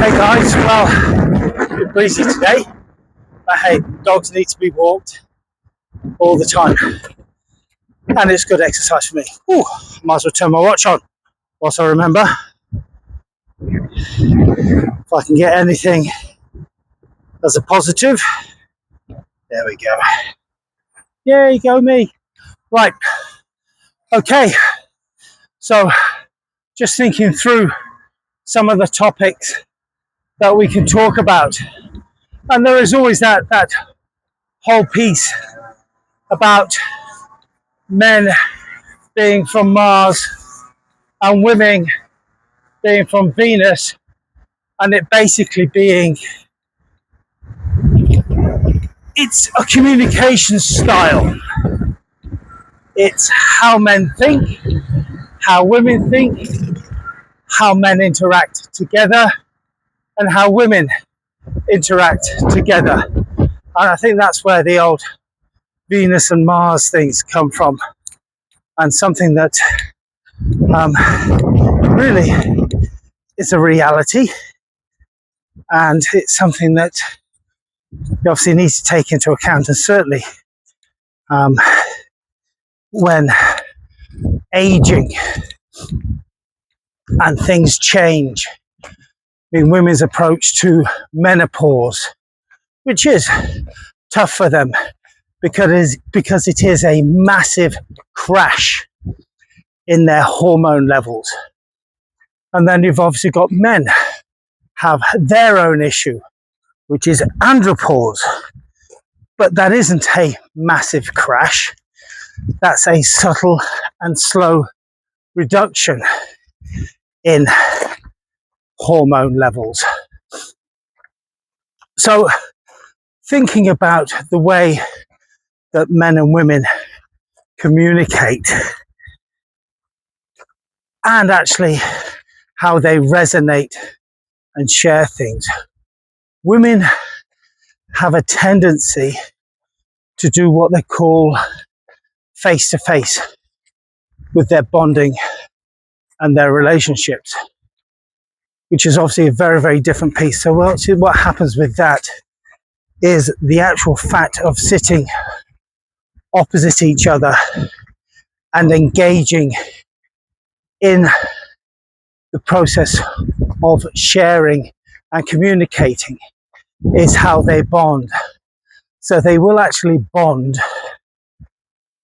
Hey guys, well, a bit breezy today, but hey, dogs need to be walked all the time, and it's good exercise for me. Ooh, might as well turn my watch on whilst I remember. If I can get anything as a positive, there we go. Yay, go me. Right, okay, so just thinking through some of the topics that we can talk about, and there is always that whole piece about men being from Mars and women being from Venus, and it basically being, it's a communication style. It's how men think, how women think, how men interact together, and how women interact together. And I think that's where the old Venus and Mars things come from, and something that really is a reality, and it's something that you obviously need to take into account. And certainly when aging and things change, I mean, women's approach to menopause, which is tough for them because it is a massive crash in their hormone levels. And then you've obviously got men have their own issue, which is andropause, but that isn't a massive crash. That's a subtle and slow reduction in hormone levels. So thinking about the way that men and women communicate, and actually how they resonate and share things. Women have a tendency to do what they call face-to-face with their bonding and their relationships, which is obviously a very, very different piece. So what happens with that is the actual fact of sitting opposite each other and engaging in the process of sharing and communicating is how they bond. So they will actually bond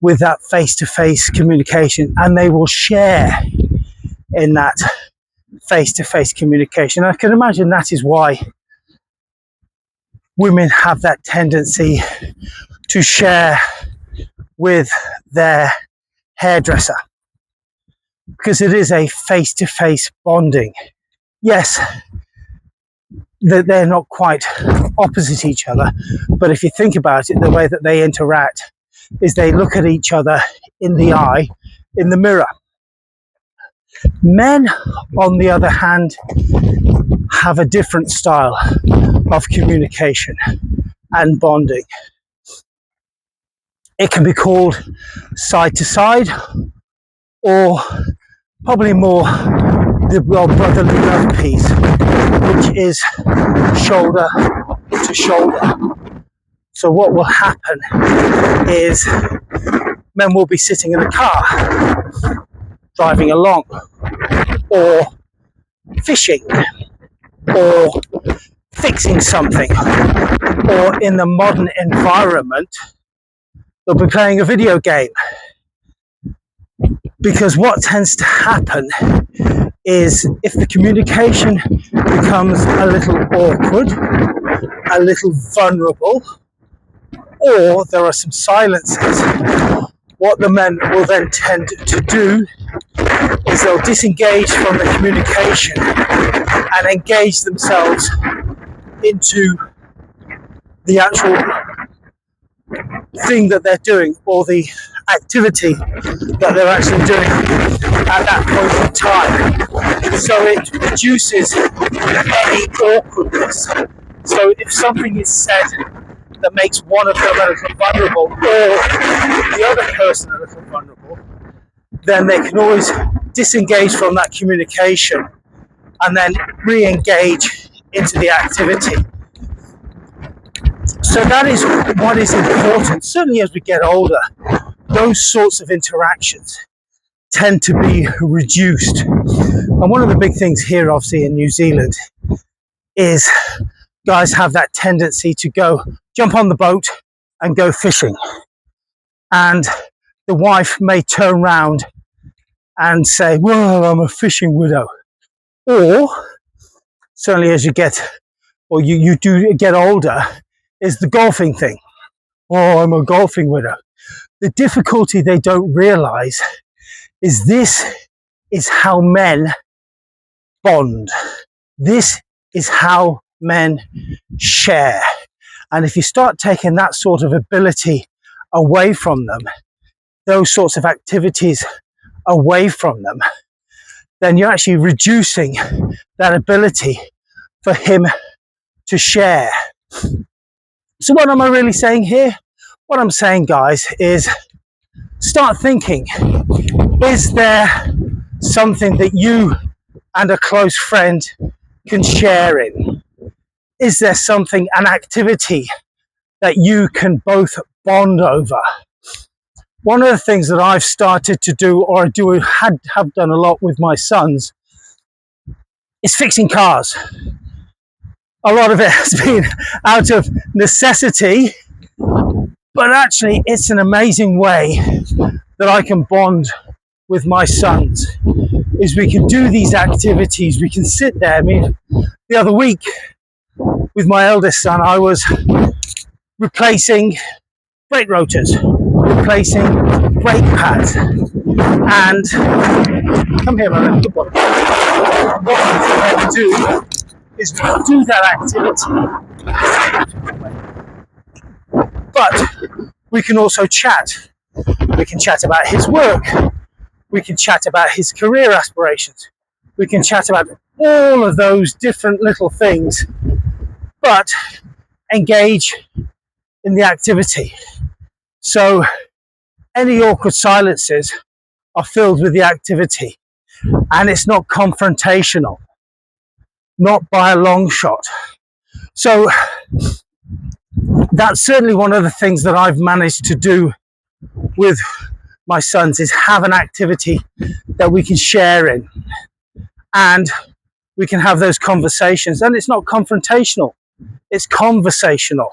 with that face-to-face communication, and they will share in that face-to-face communication. I can imagine that is why women have that tendency to share with their hairdresser, because it is a face-to-face bonding. Yes, they're not quite opposite each other, but if you think about it, the way that they interact is they look at each other in the eye, in the mirror. Men, on the other hand, have a different style of communication and bonding. It can be called side to side, or probably more the brotherly love piece, which is shoulder to shoulder. So what will happen is men will be sitting in a car, driving along, or fishing, or fixing something, or in the modern environment, they'll be playing a video game. Because what tends to happen is if the communication becomes a little awkward, a little vulnerable, or there are some silences, what the men will then tend to do is they'll disengage from the communication and engage themselves into the actual thing that they're doing, or the activity that they're actually doing at that point in time. So it reduces any awkwardness. So if something is said that makes one of them a little vulnerable, or the other person a little vulnerable, then they can always disengage from that communication and then re-engage into the activity. So that is what is important. Certainly as we get older, those sorts of interactions tend to be reduced. And one of the big things here, obviously, in New Zealand is guys have that tendency to go jump on the boat and go fishing. And the wife may turn around and say, well, I'm a fishing widow. Or certainly as you get, or you do get older, is the golfing thing. Oh, I'm a golfing widow. The difficulty they don't realize is this is how men bond. This is how men share. And if you start taking that sort of ability away from them, those sorts of activities away from them, then you're actually reducing that ability for him to share. So what am I really saying here? What I'm saying, guys, is start thinking, is there something that you and a close friend can share in? Is there something, an activity that you can both bond over? One of the things that I've started to do, or have done a lot with my sons, is fixing cars. A lot of it has been out of necessity, but actually it's an amazing way that I can bond with my sons, is we can do these activities, we can sit there. I mean, the other week with my eldest son, I was replacing brake rotors, replacing brake pads, and come here, my good boy. What we can do is do that activity, but we can also chat. We can chat about his work. We can chat about his career aspirations. We can chat about all of those different little things, but engage in the activity. So any awkward silences are filled with the activity, and it's not confrontational, not by a long shot. So that's certainly one of the things that I've managed to do with my sons, is have an activity that we can share in, and we can have those conversations. And it's not confrontational, it's conversational,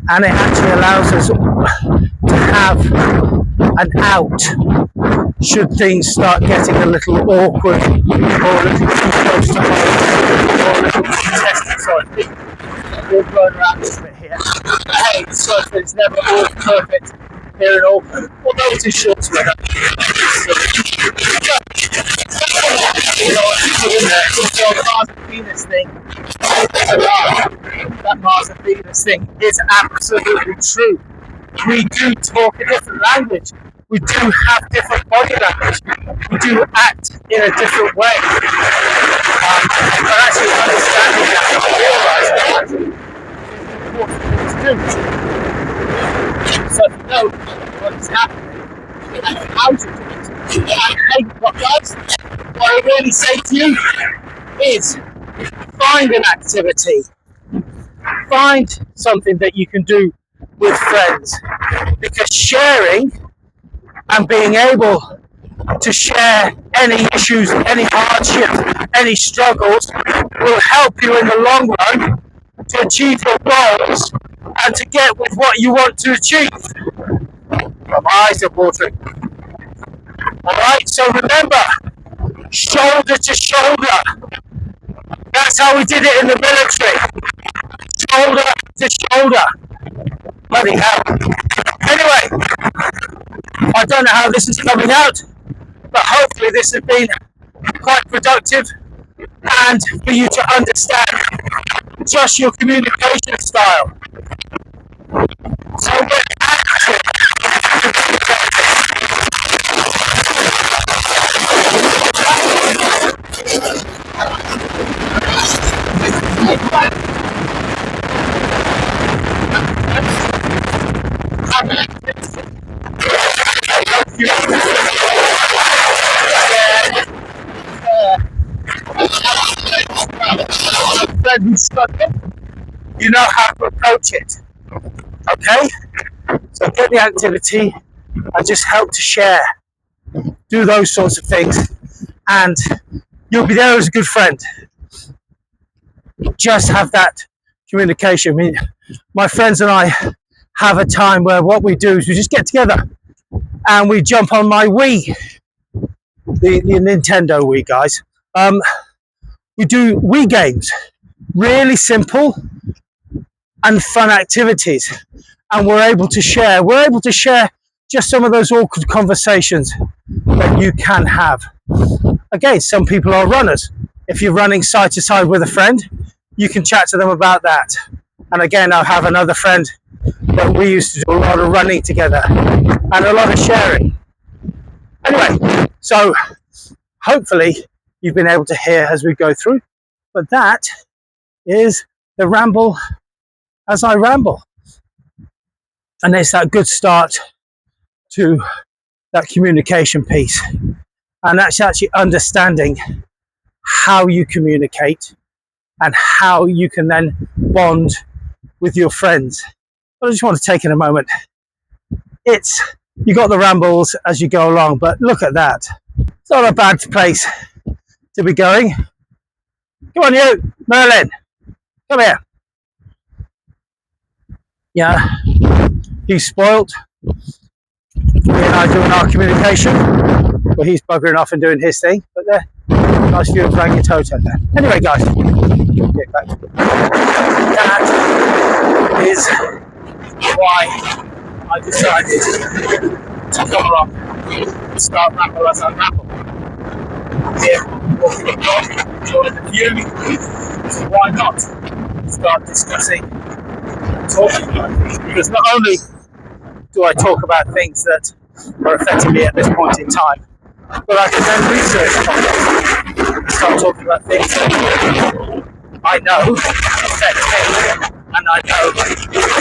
and it actually allows us to have an out should things start getting a little awkward, or a little too close to home, or a little contested. Sorry, we'll run around a little bit here. Hey, sorry, it's never all perfect here in Auckland, although it is short weather. Mars and Venus thing, that Mars and Venus thing is absolutely true. We do talk a different language. We do have different body language. We do act in a different way. But actually understanding that and realising that is an important thing to do. So if you know what is happening and how to do it. And hey, guys, what I really say to you is find an activity. Find something that you can do with friends, because sharing and being able to share any issues, any hardships, any struggles will help you in the long run to achieve your goals and to get with what you want to achieve. My eyes are watering. Alright, so remember, shoulder to shoulder. That's how we did it in the military. Shoulder to shoulder. Bloody hell. Anyway, I don't know how this is coming out, but hopefully this has been quite productive, and for you to understand just your communication style. So we're active. a friend who's struggling, you know how to approach it. Okay? So get the activity and just help to share. Do those sorts of things. And you'll be there as a good friend. Just have that communication. I mean, my friends and I have a time where what we do is we just get together and we jump on my Wii, the Nintendo Wii, guys. We do Wii games, really simple and fun activities, and we're able to share. We're able to share just some of those awkward conversations that you can have. Again, some people are runners. If you're running side to side with a friend, you can chat to them about that. And again, I have another friend that we used to do a lot of running together and a lot of sharing. Anyway, so hopefully you've been able to hear as we go through. But that is the ramble as I ramble. And it's that good start to that communication piece. And that's actually understanding how you communicate and how you can then bond with your friends. I just want to take in a moment. You got the rambles as you go along, but look at that. It's not a bad place to be going. Come on, you, Merlin. Come here. Yeah, he's spoilt. Me and I doing our communication, but he's buggering off and doing his thing. But there, nice view of Rangitoto there. Anyway, guys, get back. That is why I decided to come along and start Ramble as I ramble. Here, walking the dog, enjoying the view. So why not start discussing, talking about things? Because not only do I talk about things that are affecting me at this point in time, but I can then research topics and start talking about things that I know affect me, and I know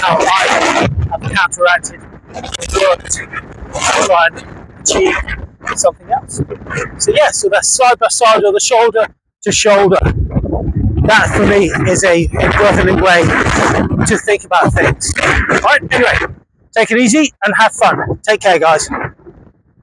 how I have counteracted and worked to try and achieve something else. So yeah, so that's side by side or the shoulder to shoulder. That for me is a worthwhile way to think about things. Right, anyway, take it easy and have fun. Take care, guys.